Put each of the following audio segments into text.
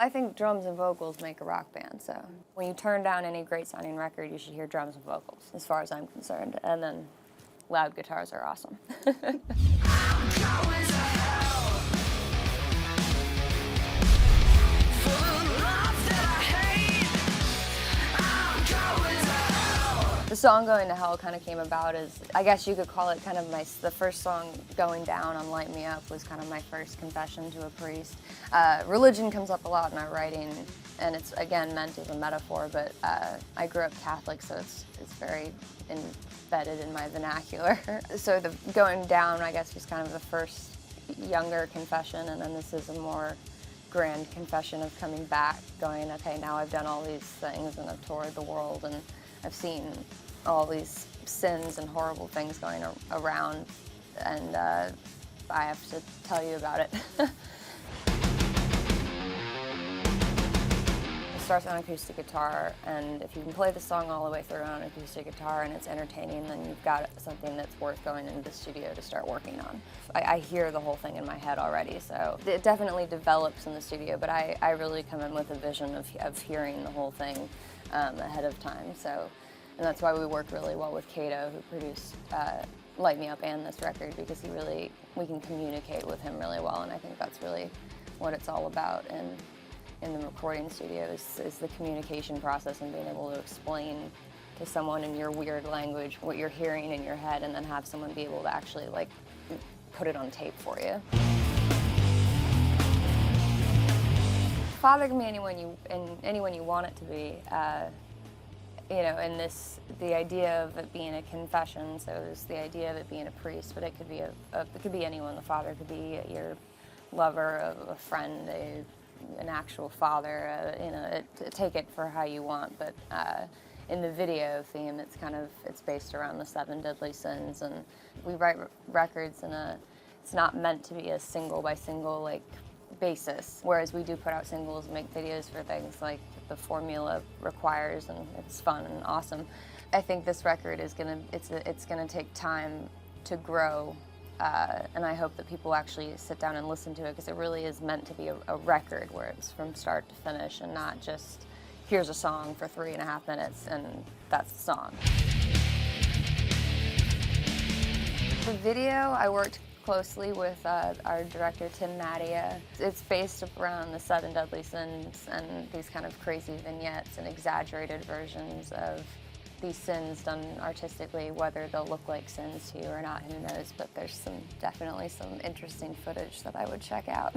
I think drums and vocals make a rock band, so when you turn down any great sounding record, you should hear drums and vocals, as far as I'm concerned, and then loud guitars are awesome. The song Going to Hell kind of came about as, I guess you could call it kind of the first song Going Down on Light Me Up was kind of my first confession to a priest. Religion comes up a lot in our writing, and it's again meant as a metaphor, but I grew up Catholic, so it's very embedded in my vernacular. So the Going Down, I guess, was kind of the first younger confession, and then this is a more grand confession of coming back, going, okay, now I've done all these things and I've toured the world and I've seen all these sins and horrible things going around, and I have to tell you about it. It starts on acoustic guitar, and if you can play the song all the way through on acoustic guitar and it's entertaining, then you've got something that's worth going into the studio to start working on. I hear the whole thing in my head already, so it definitely develops in the studio, but I really come in with a vision of hearing the whole thing ahead of time. So, and that's why we work really well with Cato, who produced Light Me Up and this record, because we can communicate with him really well, and I think that's really what it's all about in the recording studio is the communication process and being able to explain to someone in your weird language what you're hearing in your head, and then have someone be able to actually like put it on tape for you. Father can be anyone you want it to be. You know, and the idea of it being a confession, so there's the idea of it being a priest, but it could be it could be anyone. The father could be your lover, a friend, an actual father. You know, take it for how you want. But in the video theme, it's based around the 7 deadly sins, and we write records it's not meant to be a single by single like basis, whereas we do put out singles and make videos for things like the formula requires, and it's fun and awesome. I think this record is it's gonna take time to grow, and I hope that people actually sit down and listen to it, because it really is meant to be a record where it's from start to finish and not just here's a song for 3.5 minutes and that's the song. The video, I worked closely with our director, Tim Mattia. It's based around the 7 deadly sins and these kind of crazy vignettes and exaggerated versions of these sins done artistically. Whether they'll look like sins to you or not, who knows, but there's definitely some interesting footage that I would check out.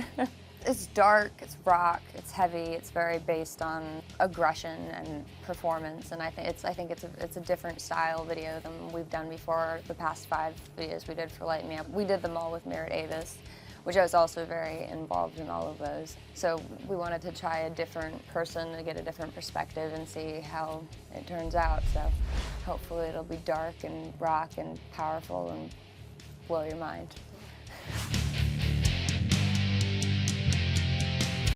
It's dark, it's rock, it's heavy, it's very based on aggression and performance, and I think it's a different style video than we've done before. The past 5 videos we did for Light Me Up, we did them all with Merritt Avis, which I was also very involved in all of those. So we wanted to try a different person to get a different perspective and see how it turns out. So hopefully it'll be dark and rock and powerful and blow your mind.